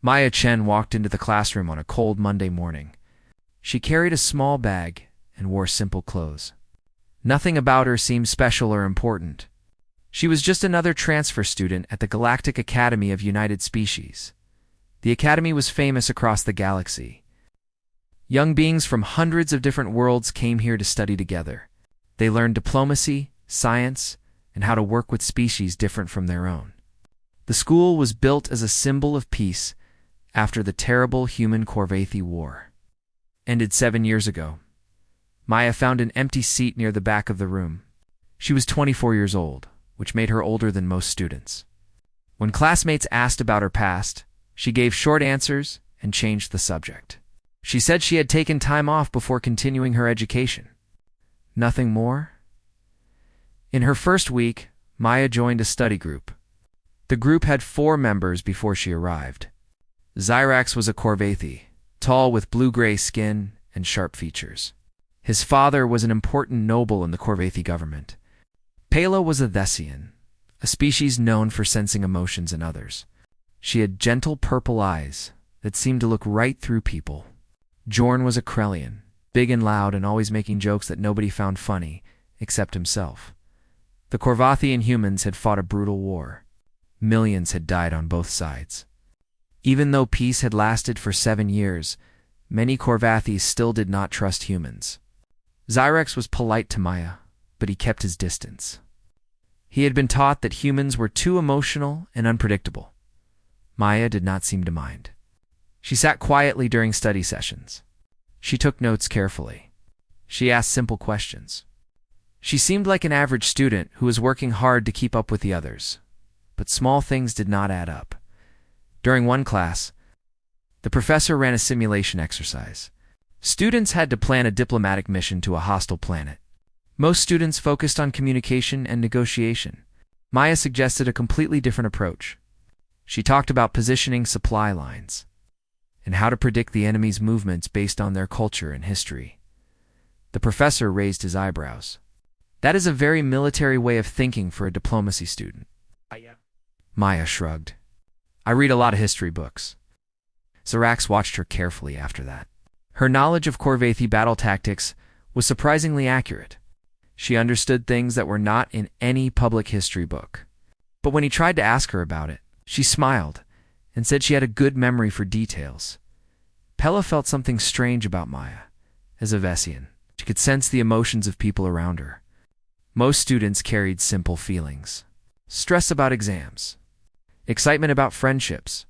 Maya Chen walked into the classroom on a cold Monday morning. She carried a small bag and wore simple clothes. Nothing about her seemed special or important. She was just another transfer student at the Galactic Academy of United Species. The academy was famous across the galaxy. Young beings from hundreds of different worlds came here to study together. They learned diplomacy, science, and how to work with species different from their own. The school was built as a symbol of peace after the terrible human-Corvathi War. Ended 7 years ago. Maya found an empty seat near the back of the room. She was 24 years old, which made her older than most students. When classmates asked about her past, she gave short answers and changed the subject. She said she had taken time off before continuing her education. Nothing more? In her first week, Maya joined a study group. The group had 4 members before she arrived. Xyrax was a Corvathi, tall with blue-gray skin and sharp features. His father was an important noble in the Corvathi government. Pela was a Thessian, a species known for sensing emotions in others. She had gentle purple eyes that seemed to look right through people. Jorn was a Krellian, big and loud and always making jokes that nobody found funny, except himself. The Corvathi and humans had fought a brutal war. Millions had died on both sides. Even though peace had lasted for 7 years, many Corvathis still did not trust humans. Xyrax was polite to Maya, but he kept his distance. He had been taught that humans were too emotional and unpredictable. Maya did not seem to mind. She sat quietly during study sessions. She took notes carefully. She asked simple questions. She seemed like an average student who was working hard to keep up with the others, but small things did not add up. During one class, the professor ran a simulation exercise. Students had to plan a diplomatic mission to a hostile planet. Most students focused on communication and negotiation. Maya suggested a completely different approach. She talked about positioning supply lines and how to predict the enemy's movements based on their culture and history. The professor raised his eyebrows. That is a very military way of thinking for a diplomacy student. Maya shrugged. I read a lot of history books. Xyrax watched her carefully after that. Her knowledge of Corvathi battle tactics was surprisingly accurate. She understood things that were not in any public history book. But when he tried to ask her about it, she smiled and said she had a good memory for details. Pela felt something strange about Maya. As a Vessian, she could sense the emotions of people around her. Most students carried simple feelings. Stress about exams, excitement about friendships,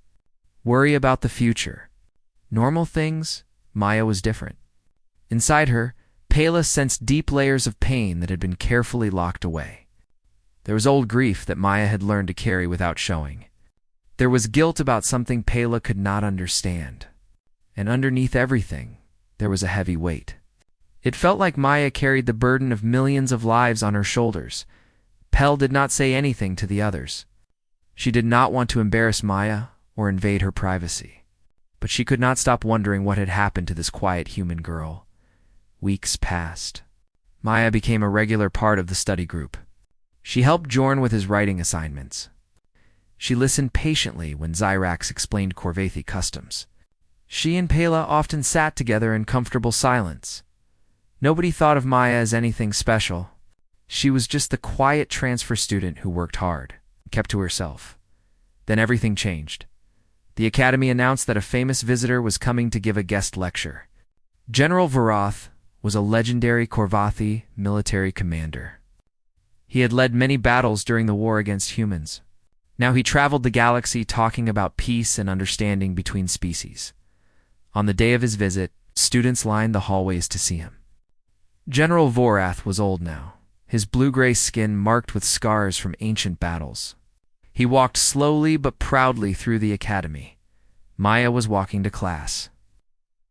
worry about the future. Normal things, Maya was different. Inside her, Pela sensed deep layers of pain that had been carefully locked away. There was old grief that Maya had learned to carry without showing. There was guilt about something Pela could not understand. And underneath everything, there was a heavy weight. It felt like Maya carried the burden of millions of lives on her shoulders. Pel did not say anything to the others. She did not want to embarrass Maya or invade her privacy. But she could not stop wondering what had happened to this quiet human girl. Weeks passed. Maya became a regular part of the study group. She helped Jorn with his writing assignments. She listened patiently when Xyrax explained Corvathi customs. She and Pela often sat together in comfortable silence. Nobody thought of Maya as anything special. She was just the quiet transfer student who worked hard, kept to herself. Then everything changed. The academy announced that a famous visitor was coming to give a guest lecture. General Varath was a legendary Corvathi military commander. He had led many battles during the war against humans. Now he traveled the galaxy talking about peace and understanding between species. On the day of his visit, students lined the hallways to see him. General Vorath was old now, his blue-gray skin marked with scars from ancient battles. He walked slowly but proudly through the academy. Maya was walking to class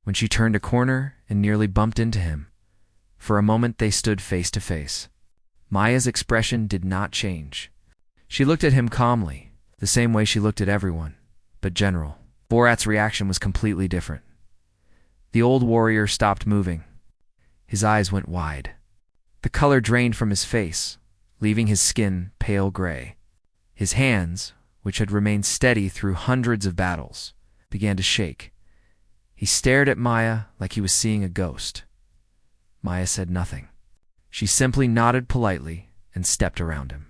when she turned a corner and nearly bumped into him. For a moment they stood face to face. Maya's expression did not change. She looked at him calmly, the same way she looked at everyone, but General Vorath's reaction was completely different. The old warrior stopped moving. His eyes went wide. The color drained from his face, leaving his skin pale gray. His hands, which had remained steady through hundreds of battles, began to shake. He stared at Maya like he was seeing a ghost. Maya said nothing. She simply nodded politely and stepped around him.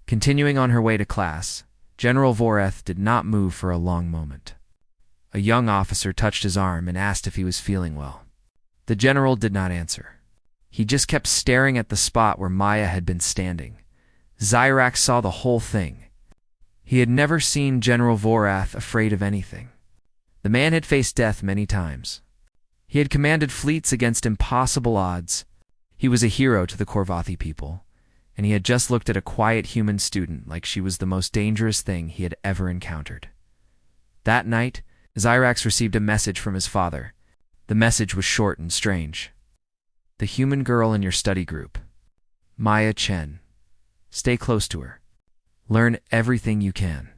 Continuing on her way to class, General Voreth did not move for a long moment. A young officer touched his arm and asked if he was feeling well. The general did not answer. He just kept staring at the spot where Maya had been standing. Zyrax saw the whole thing. He had never seen General Voreth afraid of anything. The man had faced death many times. He had commanded fleets against impossible odds. He was a hero to the Korvathi people, and he had just looked at a quiet human student like she was the most dangerous thing he had ever encountered. That night, Zyrax received a message from his father. The message was short and strange. The human girl in your study group, Maya Chen. Stay close to her. Learn everything you can.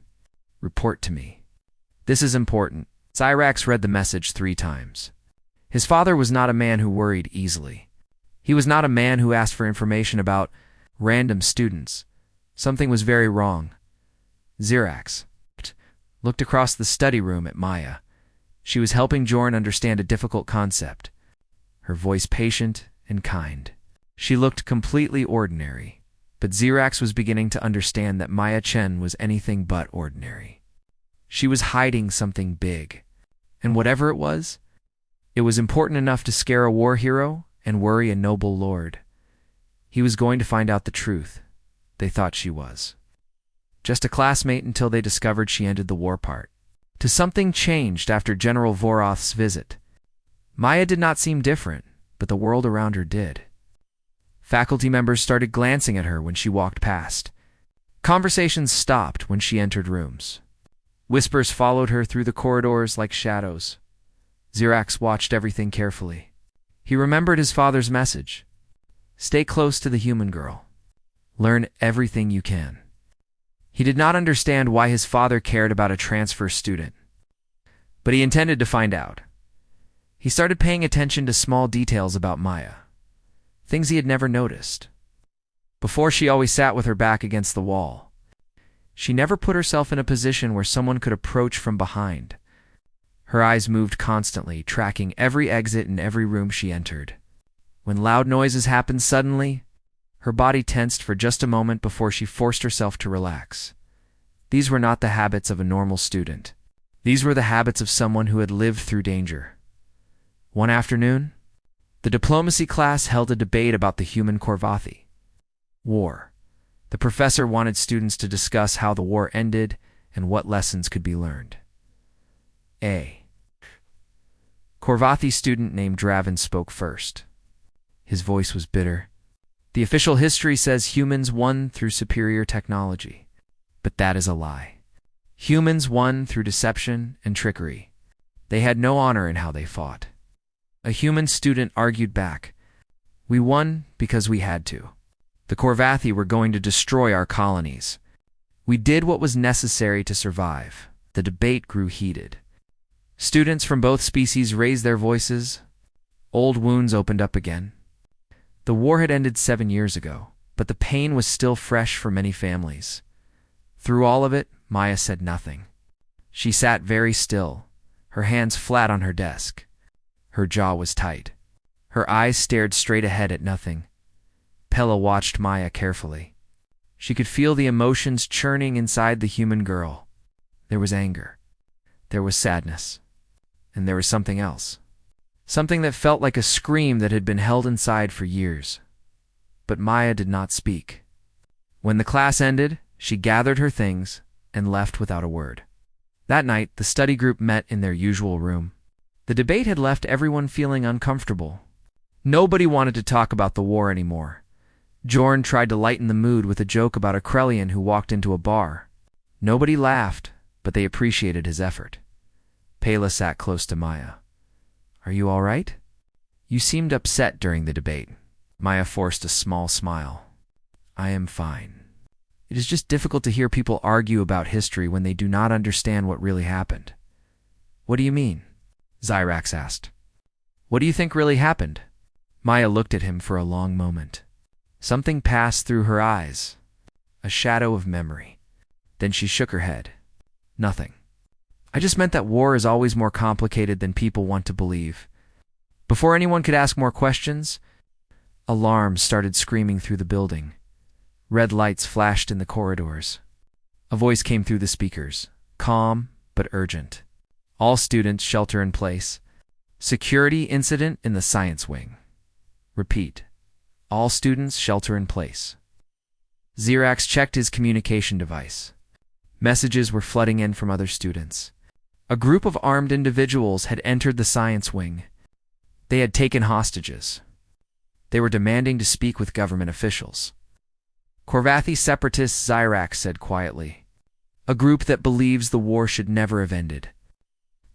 Report to me. This is important. Zyrax read the message 3 times. His father was not a man who worried easily. He was not a man who asked for information about random students. Something was very wrong. Zyrax looked across the study room at Maya. She was helping Jorn understand a difficult concept. Her voice patient and kind. She looked completely ordinary, but Zyrax was beginning to understand that Maya Chen was anything but ordinary. She was hiding something big, and whatever it was important enough to scare a war hero and worry a noble lord. He was going to find out the truth. They thought she was just a classmate until they discovered she ended the war part. Something changed after General Voreth's visit. Maya did not seem different, but the world around her did. Faculty members started glancing at her when she walked past. Conversations stopped when she entered rooms. Whispers followed her through the corridors like shadows. Zyrax watched everything carefully. He remembered his father's message. Stay close to the human girl. Learn everything you can. He did not understand why his father cared about a transfer student, but he intended to find out. He started paying attention to small details about Maya, things he had never noticed. Before, she always sat with her back against the wall. She never put herself in a position where someone could approach from behind. Her eyes moved constantly, tracking every exit and every room she entered. When loud noises happened suddenly, her body tensed for just a moment before she forced herself to relax. These were not the habits of a normal student. These were the habits of someone who had lived through danger. One afternoon, the diplomacy class held a debate about the human Korvathi War. The professor wanted students to discuss how the war ended and what lessons could be learned. A Korvathi student named Draven spoke first. His voice was bitter. The official history says humans won through superior technology, but that is a lie. Humans won through deception and trickery. They had no honor in how they fought. A human student argued back. We won because we had to. The Korvathi were going to destroy our colonies. We did what was necessary to survive. The debate grew heated. Students from both species raised their voices. Old wounds opened up again. The war had ended 7 years ago, but the pain was still fresh for many families. Through all of it, Maya said nothing. She sat very still, her hands flat on her desk. Her jaw was tight. Her eyes stared straight ahead at nothing. Pella watched Maya carefully. She could feel the emotions churning inside the human girl. There was anger. There was sadness. And there was something else. Something that felt like a scream that had been held inside for years. But Maya did not speak. When the class ended, she gathered her things and left without a word. That night, the study group met in their usual room. The debate had left everyone feeling uncomfortable. Nobody wanted to talk about the war anymore. Jorn tried to lighten the mood with a joke about a Krellian who walked into a bar. Nobody laughed, but they appreciated his effort. Pela sat close to Maya. Are you all right? You seemed upset during the debate. Maya forced a small smile. I am fine. It is just difficult to hear people argue about history when they do not understand what really happened. What do you mean? Zyrax asked. What do you think really happened? Maya looked at him for a long moment. Something passed through her eyes, a shadow of memory. Then she shook her head. Nothing. I just meant that war is always more complicated than people want to believe. Before anyone could ask more questions, alarms started screaming through the building. Red lights flashed in the corridors. A voice came through the speakers, calm but urgent. All students shelter in place. Security incident in the science wing. Repeat. All students shelter in place. Xerax checked his communication device. Messages were flooding in from other students. A group of armed individuals had entered the science wing. They had taken hostages. They were demanding to speak with government officials. Corvathi separatists, Xerax said quietly. A group that believes the war should never have ended.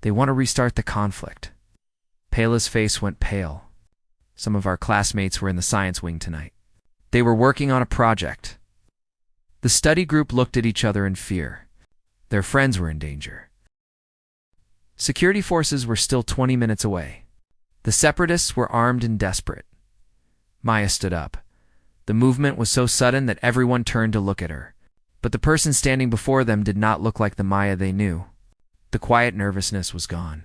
They want to restart the conflict. Pela's face went pale. Some of our classmates were in the science wing tonight. They were working on a project. The study group looked at each other in fear. Their friends were in danger. Security forces were still 20 minutes away. The separatists were armed and desperate. Maya stood up. The movement was so sudden that everyone turned to look at her. But the person standing before them did not look like the Maya they knew. The quiet nervousness was gone.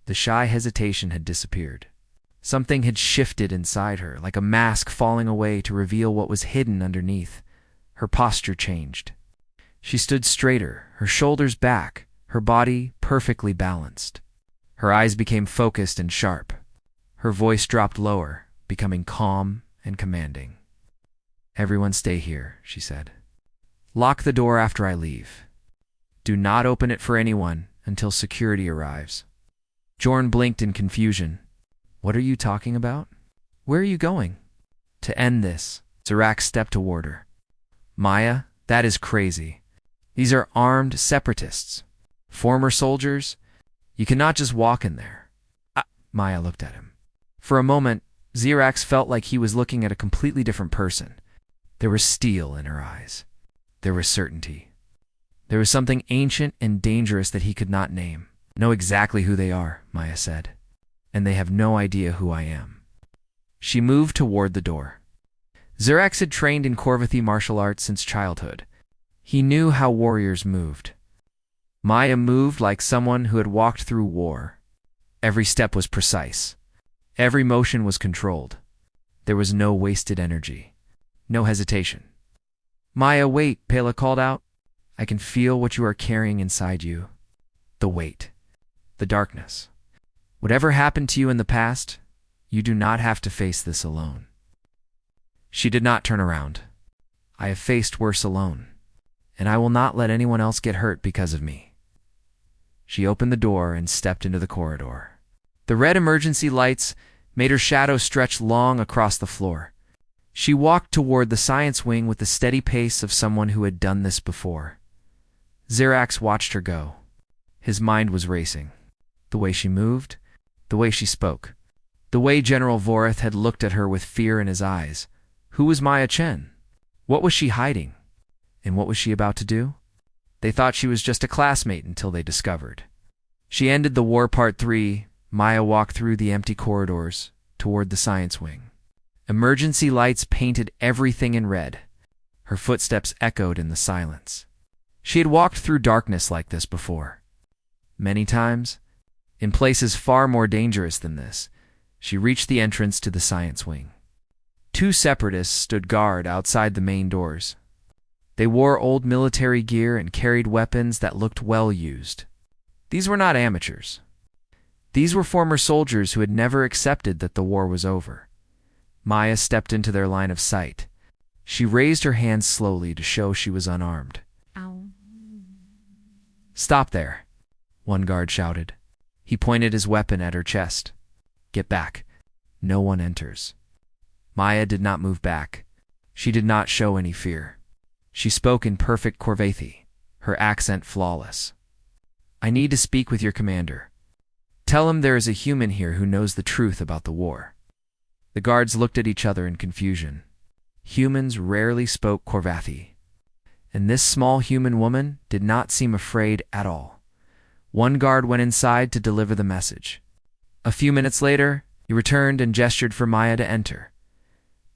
The shy hesitation had disappeared. Something had shifted inside her, like a mask falling away to reveal what was hidden underneath. Her posture changed. She stood straighter, her shoulders back, her body perfectly balanced. Her eyes became focused and sharp. Her voice dropped lower, becoming calm and commanding. "Everyone stay here," she said. "Lock the door after I leave. Do not open it for anyone until security arrives." Jorn blinked in confusion. "What are you talking about? Where are you going?" "To end this." Xerax stepped toward her. "Maya, that is crazy. These are armed separatists. Former soldiers. You cannot just walk in there." Maya looked at him. For a moment, Xerax felt like he was looking at a completely different person. There was steel in her eyes. There was certainty. There was something ancient and dangerous that he could not name. "Know exactly who they are," Maya said. "And they have no idea who I am." She moved toward the door. Xerax had trained in Corvathi martial arts since childhood. He knew how warriors moved. Maya moved like someone who had walked through war. Every step was precise. Every motion was controlled. There was no wasted energy. No hesitation. "Maya, wait," Pela called out. "I can feel what you are carrying inside you. The weight. The darkness. Whatever happened to you in the past, you do not have to face this alone." She did not turn around. "I have faced worse alone, and I will not let anyone else get hurt because of me." She opened the door and stepped into the corridor. The red emergency lights made her shadow stretch long across the floor. She walked toward the science wing with the steady pace of someone who had done this before. Xerax watched her go. His mind was racing. The way she moved, the way she spoke, the way General Vorith had looked at her with fear in his eyes. Who was Maya Chen? What was she hiding? And what was she about to do? They thought she was just a classmate until they discovered. She ended the war part 3. Maya walked through the empty corridors toward the science wing. Emergency lights painted everything in red. Her footsteps echoed in the silence. She had walked through darkness like this before. Many times, in places far more dangerous than this, she reached the entrance to the science wing. 2 separatists stood guard outside the main doors. They wore old military gear and carried weapons that looked well used. These were not amateurs. These were former soldiers who had never accepted that the war was over. Maya stepped into their line of sight. She raised her hands slowly to show she was unarmed. Ow. "Stop there," one guard shouted. He pointed his weapon at her chest. "Get back. No one enters." Maya did not move back. She did not show any fear. She spoke in perfect Corvathi, her accent flawless. "I need to speak with your commander. Tell him there is a human here who knows the truth about the war." The guards looked at each other in confusion. Humans rarely spoke Corvathi, and this small human woman did not seem afraid at all. One guard went inside to deliver the message. A few minutes later, he returned and gestured for Maya to enter.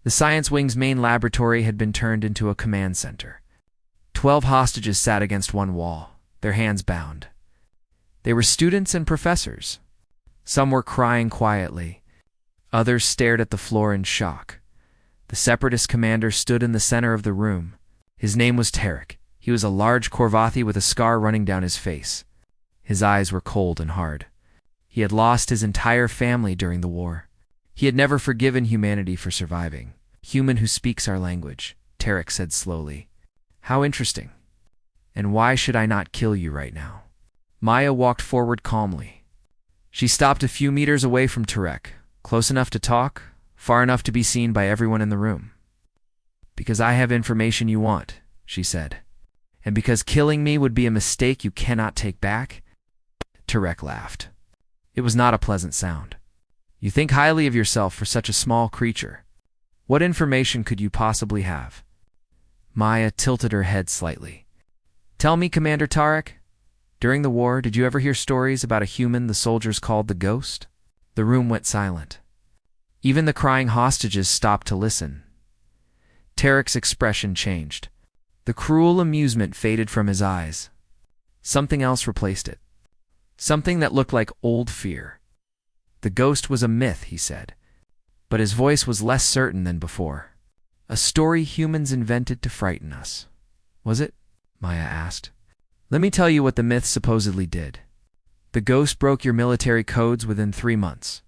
The science wing's main laboratory had been turned into a command center. 12 hostages sat against one wall, their hands bound. They were students and professors. Some were crying quietly. Others stared at the floor in shock. The Separatist commander stood in the center of the room. His name was Tarek. He was a large Korvathi with a scar running down his face. His eyes were cold and hard. He had lost his entire family during the war. He had never forgiven humanity for surviving. "Human who speaks our language," Tarek said slowly. "How interesting. And why should I not kill you right now?" Maya walked forward calmly. She stopped a few meters away from Tarek, close enough to talk, far enough to be seen by everyone in the room. "Because I have information you want," she said. "And because killing me would be a mistake you cannot take back?" Tarek laughed. It was not a pleasant sound. "You think highly of yourself for such a small creature. What information could you possibly have?" Maya tilted her head slightly. "Tell me, Commander Tarek, during the war, did you ever hear stories about a human the soldiers called the Ghost?" The room went silent. Even the crying hostages stopped to listen. Tarek's expression changed. The cruel amusement faded from his eyes. Something else replaced it. Something that looked like old fear. "The Ghost was a myth," he said, but his voice was less certain than before. "A story humans invented to frighten us. Was it?" Maya asked. "Let me tell you what the myth supposedly did. The Ghost broke your military codes within 3 months,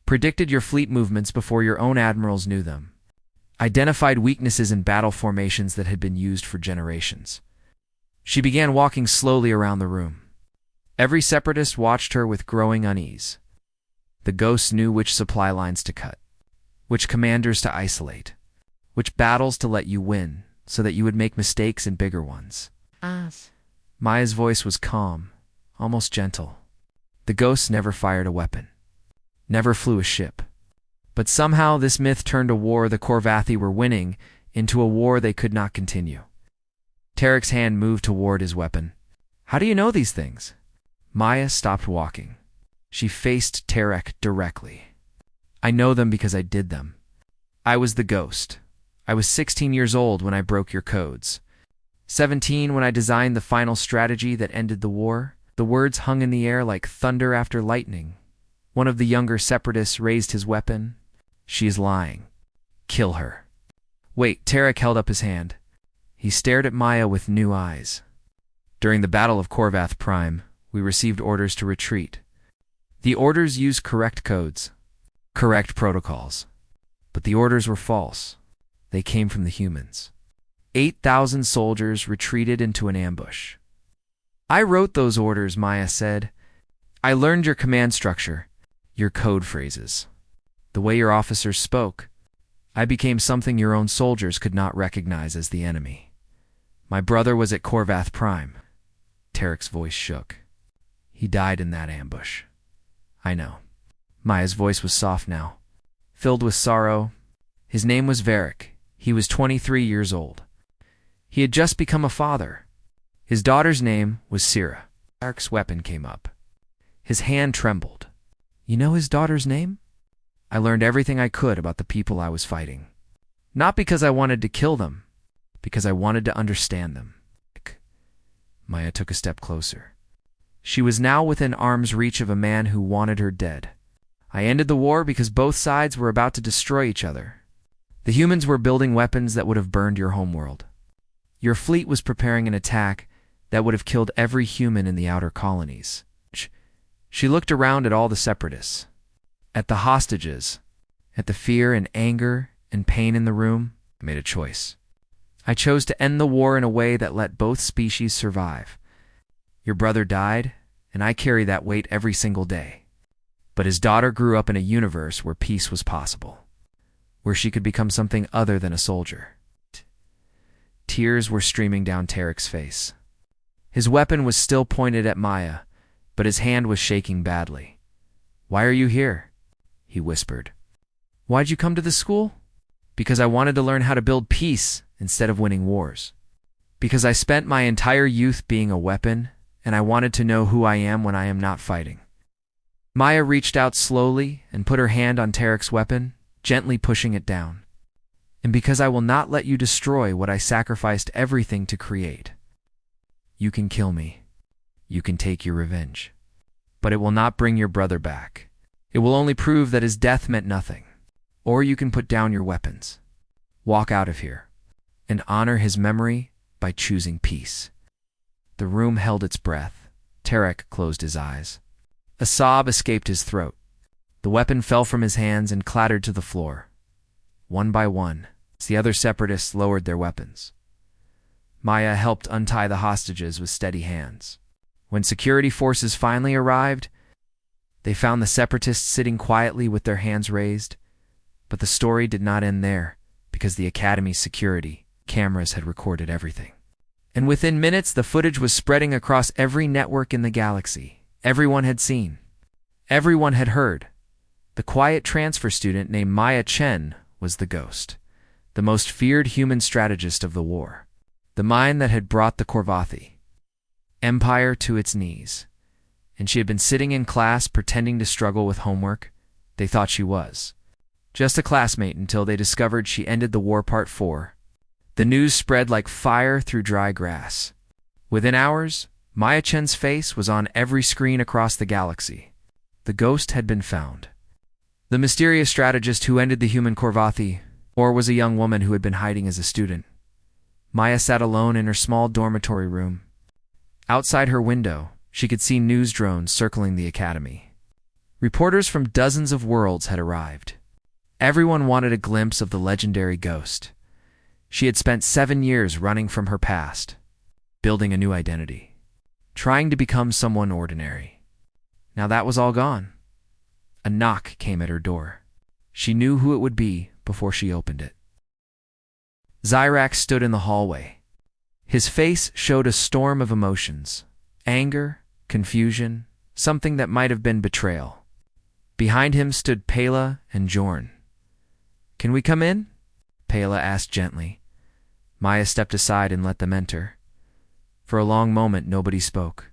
predicted your fleet movements before your own admirals knew them, identified weaknesses in battle formations that had been used for generations." She began walking slowly around the room. Every Separatist watched her with growing unease. The Ghost knew which supply lines to cut, which commanders to isolate, which battles to let you win, so that you would make mistakes in bigger ones. Maya's voice was calm, almost gentle. The Ghosts never fired a weapon, never flew a ship. But somehow this myth turned a war the Korvathi were winning into a war they could not continue. Tarek's hand moved toward his weapon. "How do you know these things?" Maya stopped walking. She faced Tarek directly. "I know them because I did them. I was the Ghost. I was 16 years old when I broke your codes. 17 when I designed the final strategy that ended the war." The words hung in the air like thunder after lightning. One of the younger Separatists raised his weapon. "She is lying. Kill her." "Wait," Tarek held up his hand. He stared at Maya with new eyes. "During the Battle of Korvath Prime, we received orders to retreat. The orders used correct codes, correct protocols. But the orders were false. They came from the humans. 8,000 soldiers retreated into an ambush. I wrote those orders," Maya said. "I learned your command structure, your code phrases, the way your officers spoke. I became something your own soldiers could not recognize as the enemy. My brother was at Korvath Prime." Tarek's voice shook. "He died in that ambush." "I know." Maya's voice was soft now, filled with sorrow. "His name was Varric. He was 23 years old. He had just become a father. His daughter's name was Sira." Tarek's weapon came up. His hand trembled. "You know his daughter's name?" "I learned everything I could about the people I was fighting. Not because I wanted to kill them, because I wanted to understand them." Maya took a step closer. She was now within arm's reach of a man who wanted her dead. "I ended the war because both sides were about to destroy each other. The humans were building weapons that would have burned your homeworld. Your fleet was preparing an attack that would have killed every human in the outer colonies." She looked around at all the Separatists, at the hostages, at the fear and anger and pain in the room. "I made a choice. I chose to end the war in a way that let both species survive. Your brother died, and I carry that weight every single day. But his daughter grew up in a universe where peace was possible, where she could become something other than a soldier." Tears were streaming down Tarek's face. His weapon was still pointed at Maya, but his hand was shaking badly. "Why are you here?" he whispered. "Why'd you come to this school?" "Because I wanted to learn how to build peace instead of winning wars. Because I spent my entire youth being a weapon, and I wanted to know who I am when I am not fighting." Maya reached out slowly and put her hand on Tarek's weapon, gently pushing it down. "And because I will not let you destroy what I sacrificed everything to create. You can kill me. You can take your revenge." but it will not bring your brother back. It will only prove that his death meant nothing. Or you can put down your weapons, walk out of here, and honor his memory by choosing peace." The room held its breath. Tarek closed his eyes. A sob escaped his throat. The weapon fell from his hands and clattered to the floor. One by one, the other separatists lowered their weapons. Maya helped untie the hostages with steady hands. When security forces finally arrived, they found the separatists sitting quietly with their hands raised. But the story did not end there, because the Academy's security cameras had recorded everything. And within minutes, the footage was spreading across every network in the galaxy. Everyone had seen. Everyone had heard. The quiet transfer student named Maya Chen was the ghost, the most feared human strategist of the war, the mind that had brought the Korvathi Empire to its knees. And she had been sitting in class pretending to struggle with homework. They thought she was just a classmate until they discovered she ended the war Part 4. The news spread like fire through dry grass. Within hours, Maya Chen's face was on every screen across the galaxy. The ghost had been found. The mysterious strategist who ended the human Korvathi, or was a young woman who had been hiding as a student. Maya sat alone in her small dormitory room. Outside her window, she could see news drones circling the academy. Reporters from dozens of worlds had arrived. Everyone wanted a glimpse of the legendary ghost. She had spent 7 years running from her past, building a new identity, trying to become someone ordinary. Now that was all gone. A knock came at her door. She knew who it would be before she opened it. Zyrax stood in the hallway. His face showed a storm of emotions: anger, confusion, something that might have been betrayal. Behind him stood Pela and Jorn. "Can we come in?" Pela asked gently. Maya stepped aside and let them enter. For a long moment, nobody spoke.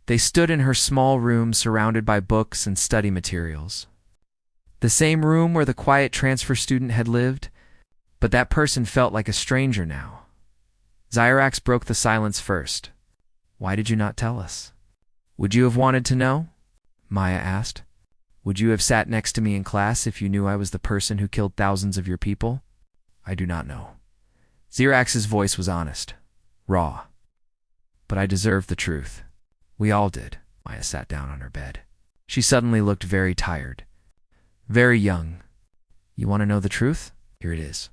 They stood in her small room surrounded by books and study materials. The same room where the quiet transfer student had lived, but that person felt like a stranger now. Zyrax broke the silence first. "Why did you not tell us?" "Would you have wanted to know?" Maya asked. "Would you have sat next to me in class if you knew I was the person who killed thousands of your people?" "I do not know." Zyrax's voice was honest, raw. "But I deserve the truth." "We all did." Maya sat down on her bed. She suddenly looked very tired, very young. "You want to know the truth? Here it is.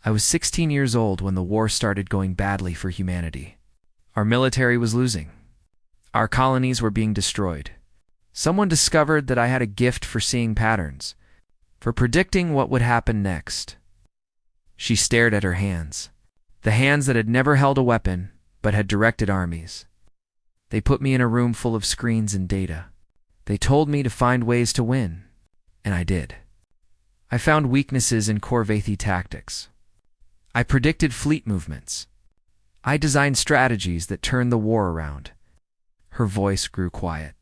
I was 16 years old when the war started going badly for humanity. Our military was losing. Our colonies were being destroyed. Someone discovered that I had a gift for seeing patterns, for predicting what would happen next." She stared at her hands, the hands that had never held a weapon but had directed armies. "They put me in a room full of screens and data. They told me to find ways to win, and I did. I found weaknesses in Korvathi tactics. I predicted fleet movements. I designed strategies that turned the war around." Her voice grew quiet.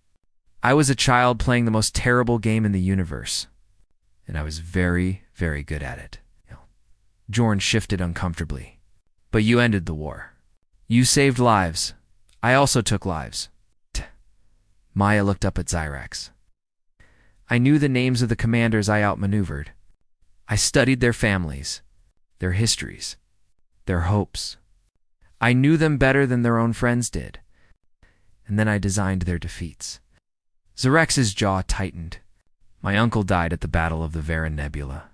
"I was a child playing the most terrible game in the universe, and I was very, very good at it." Jorn shifted uncomfortably. "But you ended the war. You saved lives. I also took lives." Maya looked up at Zyrax. "I knew the names of the commanders I outmaneuvered. I studied their families, their histories, their hopes. I knew them better than their own friends did. And then I designed their defeats." Zyrax's jaw tightened. "My uncle died at the Battle of the Varan Nebula."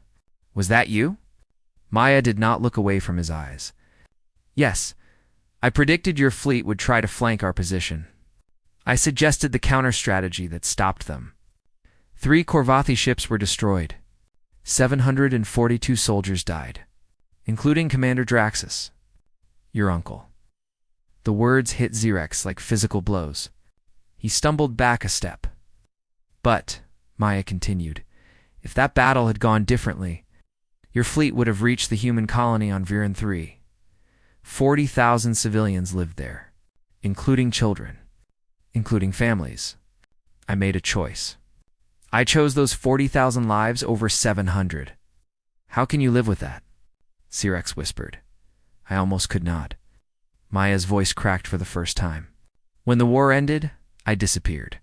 "Was that you?" Maya did not look away from his eyes. "Yes. I predicted your fleet would try to flank our position. I suggested the counter-strategy that stopped them. 3 Korvathi ships were destroyed. 742 soldiers died, including Commander Draxus, your uncle." The words hit Zyrax like physical blows. He stumbled back a step. "But," Maya continued, "if that battle had gone differently, your fleet would have reached the human colony on Viren 3. 40,000 civilians lived there, including children, including families. I made a choice. I chose those 40,000 lives over 700. How can you live with that?" Zyrax whispered. "I almost could not." Maya's voice cracked for the first time. "When the war ended, I disappeared.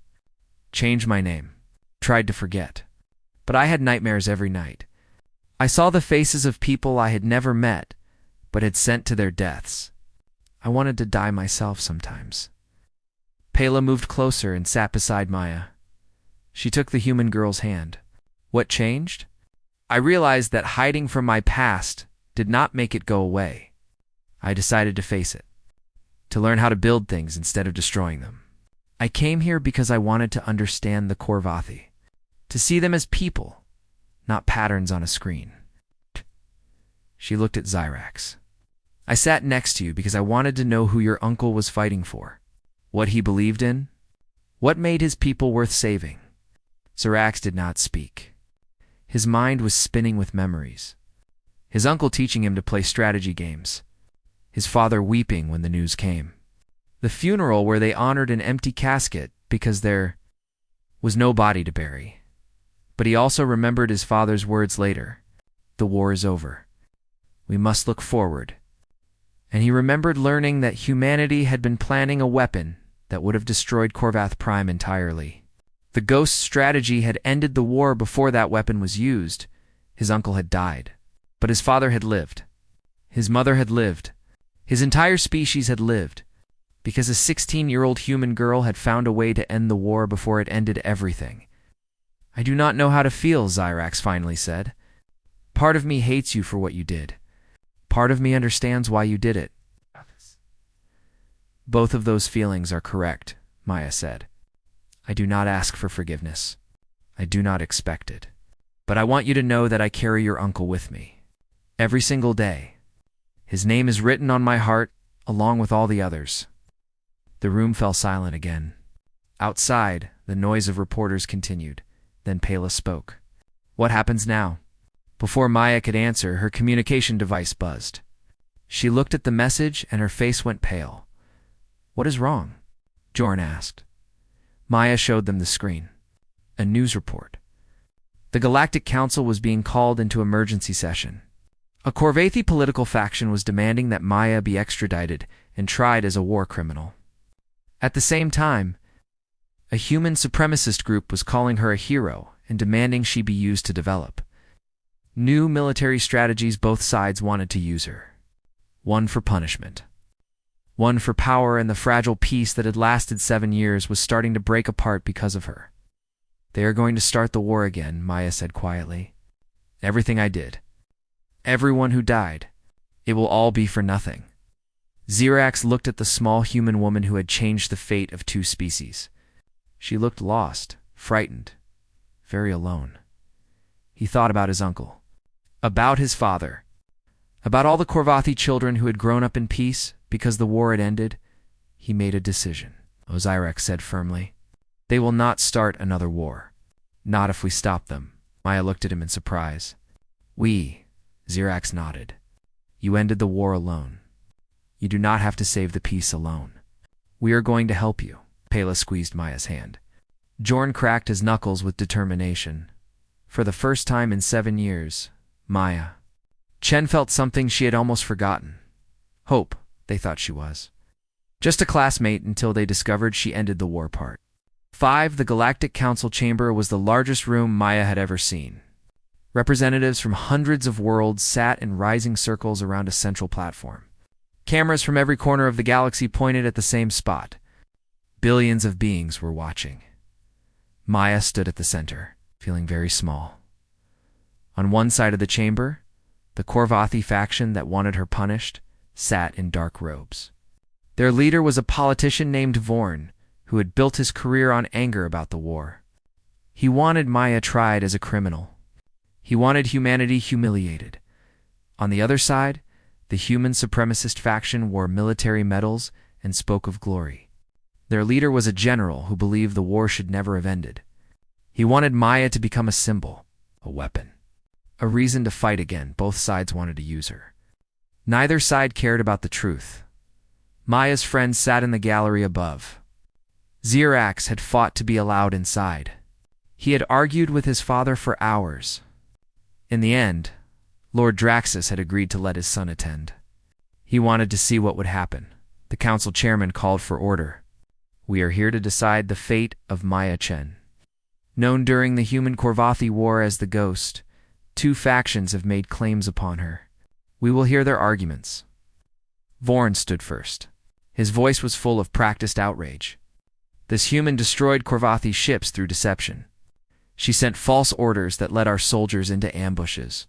changed my name, tried to forget. But I had nightmares every night. I saw the faces of people I had never met, but had sent to their deaths. I wanted to die myself sometimes. Pela moved closer and sat beside Maya. She took the human girl's hand. What changed? I realized that hiding from my past did not make it go away. I decided to face it, to learn how to build things instead of destroying them. I came here because I wanted to understand the Korvathi, to see them as people, not patterns on a screen. She looked at Xyrax. I sat next to you because I wanted to know who your uncle was fighting for, what he believed in, what made his people worth saving. Xyrax did not speak. His mind was spinning with memories. His uncle teaching him to play strategy games. His father weeping when the news came. The funeral where they honored an empty casket because there was no body to bury. But he also remembered his father's words later. The war is over. We must look forward. And he remembered learning that humanity had been planning a weapon that would have destroyed Korvath Prime entirely. The Ghost strategy had ended the war before that weapon was used. His uncle had died. But his father had lived. His mother had lived. His entire species had lived. Because a 16-year-old human girl had found a way to end the war before it ended everything. I do not know how to feel, Xyrax finally said. Part of me hates you for what you did. Part of me understands why you did it. Both of those feelings are correct, Maya said. I do not ask for forgiveness. I do not expect it. But I want you to know that I carry your uncle with me. Every single day. His name is written on my heart, along with all the others. The room fell silent again. Outside, the noise of reporters continued. Then Pela spoke. What happens now? Before Maya could answer, her communication device buzzed. She looked at the message and her face went pale. What is wrong? Jorn asked. Maya showed them the screen. A news report. The Galactic Council was being called into emergency session. A Korvathi political faction was demanding that Maya be extradited and tried as a war criminal. At the same time, a human supremacist group was calling her a hero and demanding she be used to develop new military strategies. Both sides wanted to use her. One for punishment. One for power, and the fragile peace that had lasted 7 years was starting to break apart because of her. They are going to start the war again, Maya said quietly. Everything I did. Everyone who died. It will all be for nothing. Xyrax looked at the small human woman who had changed the fate of 2 species. She looked lost, frightened, very alone. He thought about his uncle. About his father. About all the Korvathi children who had grown up in peace because the war had ended. He made a decision. Xyrax said firmly. They will not start another war. Not if we stop them. Maya looked at him in surprise. We, Xyrax nodded. You ended the war alone. You do not have to save the peace alone. We are going to help you. Pela squeezed Maya's hand. Jorn cracked his knuckles with determination. For the first time in 7 years, Maya. Chen felt something she had almost forgotten. Hope, they thought she was. Just a classmate until they discovered she ended the war part. 5. The Galactic Council chamber was the largest room Maya had ever seen. Representatives from hundreds of worlds sat in rising circles around a central platform. Cameras from every corner of the galaxy pointed at the same spot. Billions of beings were watching. Maya stood at the center, feeling very small. On one side of the chamber, the Korvathi faction that wanted her punished sat in dark robes. Their leader was a politician named Vorn, who had built his career on anger about the war. He wanted Maya tried as a criminal. He wanted humanity humiliated. On the other side, the human supremacist faction wore military medals and spoke of glory. Their leader was a general who believed the war should never have ended. He wanted Maya to become a symbol, a weapon, a reason to fight again. Both sides wanted to use her. Neither side cared about the truth. Maya's friends sat in the gallery above. Xyrax had fought to be allowed inside. He had argued with his father for hours. In the end, Lord Draxus had agreed to let his son attend. He wanted to see what would happen. The council chairman called for order. We are here to decide the fate of Maya Chen. Known during the human Korvathi War as the Ghost, two factions have made claims upon her. We will hear their arguments. Vorn stood first. His voice was full of practiced outrage. This human destroyed Korvathi ships through deception. She sent false orders that led our soldiers into ambushes.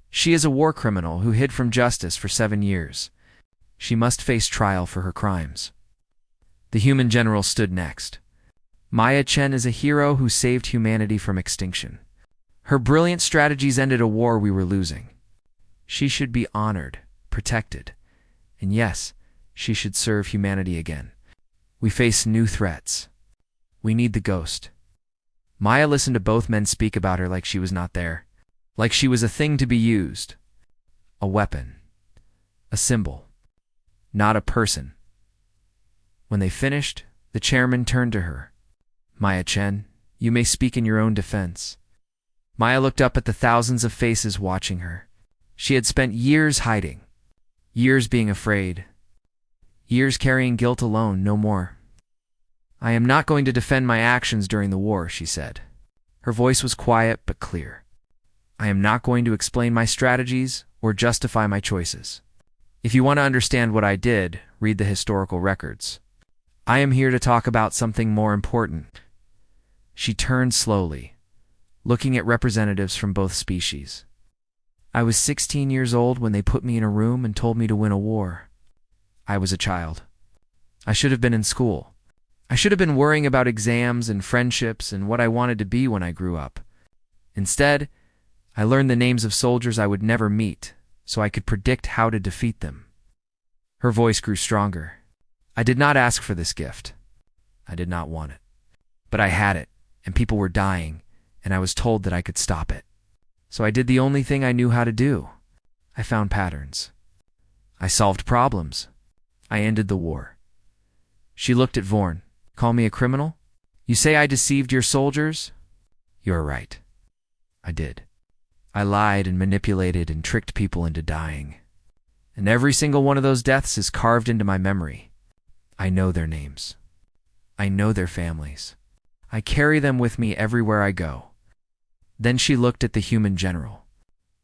She is a war criminal who hid from justice for 7 years. She must face trial for her crimes. The human general stood next. Maya Chen is a hero who saved humanity from extinction. Her brilliant strategies ended a war we were losing. She should be honored, protected, and yes, she should serve humanity again. We face new threats. We need the ghost. Maya listened to both men speak about her like she was not there, like she was a thing to be used, a weapon, a symbol, not a person. When they finished, the chairman turned to her. Maya Chen, you may speak in your own defense. Maya looked up at the thousands of faces watching her. She had spent years hiding, years being afraid, years carrying guilt alone, no more. I am not going to defend my actions during the war, she said. Her voice was quiet but clear. I am not going to explain my strategies or justify my choices. If you want to understand what I did, read the historical records. I am here to talk about something more important. She turned slowly, looking at representatives from both species. I was 16 years old when they put me in a room and told me to win a war. I was a child. I should have been in school. I should have been worrying about exams and friendships and what I wanted to be when I grew up. Instead, I learned the names of soldiers I would never meet, so I could predict how to defeat them. Her voice grew stronger. I did not ask for this gift. I did not want it. But I had it, and people were dying, and I was told that I could stop it. So I did the only thing I knew how to do. I found patterns. I solved problems. I ended the war. She looked at Vorn. Call me a criminal? You say I deceived your soldiers? You're right. I did. I lied and manipulated and tricked people into dying. And every single one of those deaths is carved into my memory. I know their names. I know their families. I carry them with me everywhere I go. Then she looked at the human general.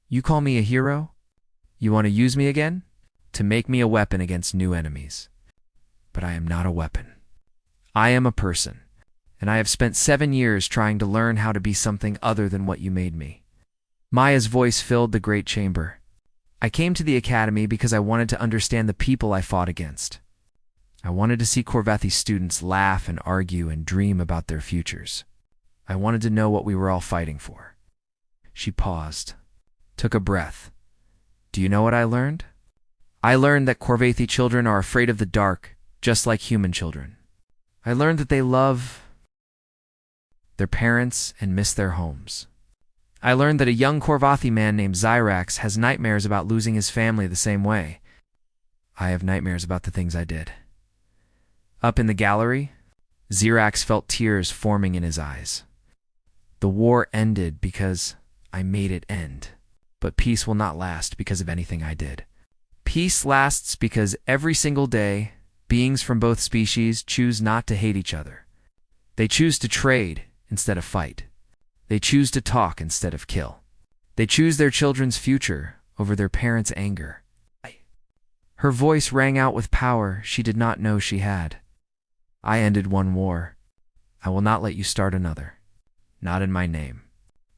You call me a hero? You want to use me again? To make me a weapon against new enemies. But I am not a weapon. I am a person, and I have spent 7 years trying to learn how to be something other than what you made me. Maya's voice filled the great chamber. I came to the academy because I wanted to understand the people I fought against. I wanted to see Korvathi students laugh and argue and dream about their futures. I wanted to know what we were all fighting for. She paused, took a breath. Do you know what I learned? I learned that Korvathi children are afraid of the dark, just like human children. I learned that they love their parents and miss their homes. I learned that a young Korvathi man named Zyrax has nightmares about losing his family the same way. I have nightmares about the things I did. Up in the gallery, Zyrax felt tears forming in his eyes. The war ended because I made it end. But peace will not last because of anything I did. Peace lasts because every single day, beings from both species choose not to hate each other. They choose to trade instead of fight. They choose to talk instead of kill. They choose their children's future over their parents' anger. Her voice rang out with power she did not know she had. I ended one war. I will not let you start another. Not in my name.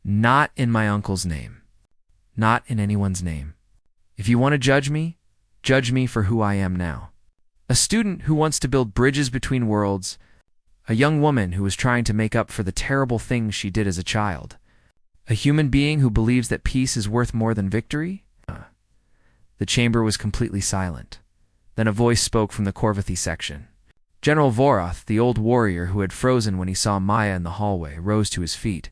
Not in my uncle's name. Not in anyone's name. If you want to judge me for who I am now. A student who wants to build bridges between worlds. A young woman who is trying to make up for the terrible things she did as a child. A human being who believes that peace is worth more than victory? The chamber was completely silent. Then a voice spoke from the Korvathi section. General Voroth, the old warrior who had frozen when he saw Maya in the hallway, rose to his feet.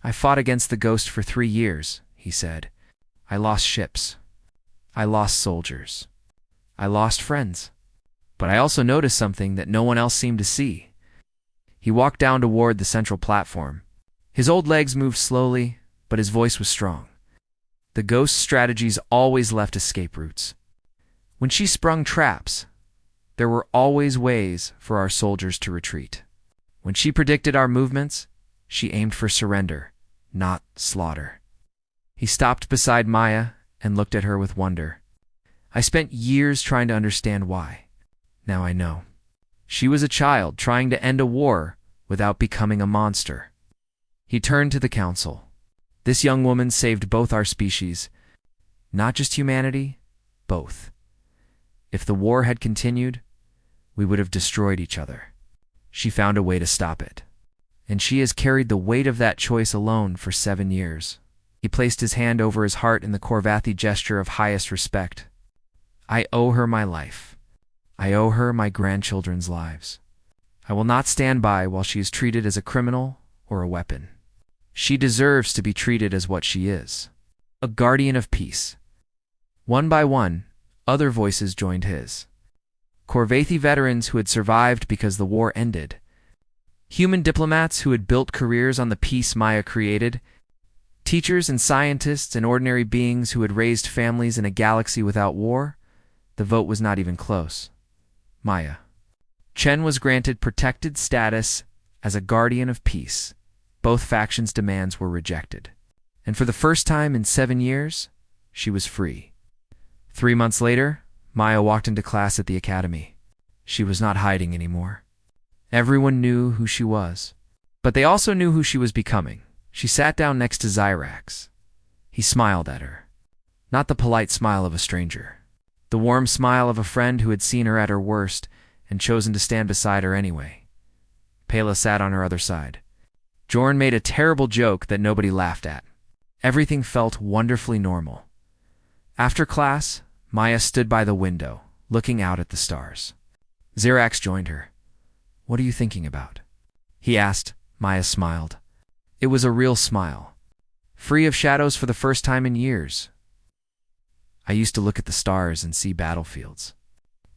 I fought against the ghost for 3 years, he said. I lost ships. I lost soldiers. I lost friends. But I also noticed something that no one else seemed to see. He walked down toward the central platform. His old legs moved slowly, but his voice was strong. The ghost's strategies always left escape routes. When she sprung traps, there were always ways for our soldiers to retreat. When she predicted our movements, She aimed for surrender, not slaughter. He stopped beside Maya and looked at her with wonder. I spent years trying to understand why. Now I know. She was a child trying to end a war without becoming a monster. He turned to the council. This young woman saved both our species. Not just humanity, both. If the war had continued, we would have destroyed each other. She found a way to stop it. And she has carried the weight of that choice alone for 7 years. He placed his hand over his heart in the Korvathi gesture of highest respect. I owe her my life. I owe her my grandchildren's lives. I will not stand by while she is treated as a criminal or a weapon. She deserves to be treated as what she is, a guardian of peace. One by one, other voices joined his. Korvathi veterans who had survived because the war ended. Human diplomats who had built careers on the peace Maya created. Teachers and scientists and ordinary beings who had raised families in a galaxy without war. The vote was not even close. Maya. Chen was granted protected status as a guardian of peace. Both factions' demands were rejected. And for the first time in 7 years, she was free. 3 months later, Maya walked into class at the academy. She was not hiding anymore. Everyone knew who she was. But they also knew who she was becoming. She sat down next to Zyrax. He smiled at her. Not the polite smile of a stranger. The warm smile of a friend who had seen her at her worst and chosen to stand beside her anyway. Pela sat on her other side. Jorn made a terrible joke that nobody laughed at. Everything felt wonderfully normal. After class, Maya stood by the window, looking out at the stars. Zyrax joined her. What are you thinking about? He asked. Maya smiled. It was a real smile. Free of shadows for the first time in years. I used to look at the stars and see battlefields.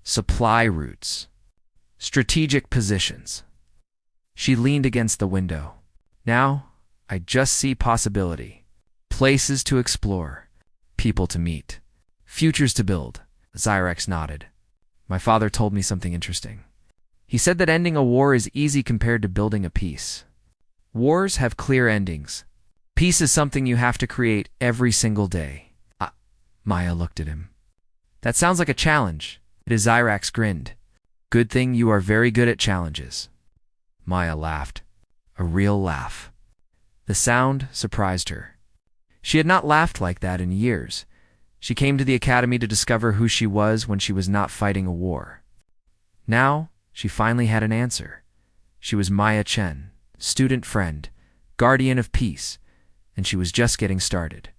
Supply routes. Strategic positions. She leaned against the window. Now, I just see possibility. Places to explore. People to meet. Futures to build. Zyrax nodded. My father told me something interesting. He said that ending a war is easy compared to building a peace. Wars have clear endings. Peace is something you have to create every single day. Maya looked at him. That sounds like a challenge. Zyrax grinned. Good thing you are very good at challenges. Maya laughed. A real laugh. The sound surprised her. She had not laughed like that in years. She came to the academy to discover who she was when she was not fighting a war. Now, she finally had an answer. She was Maya Chen, student friend, guardian of peace, and she was just getting started.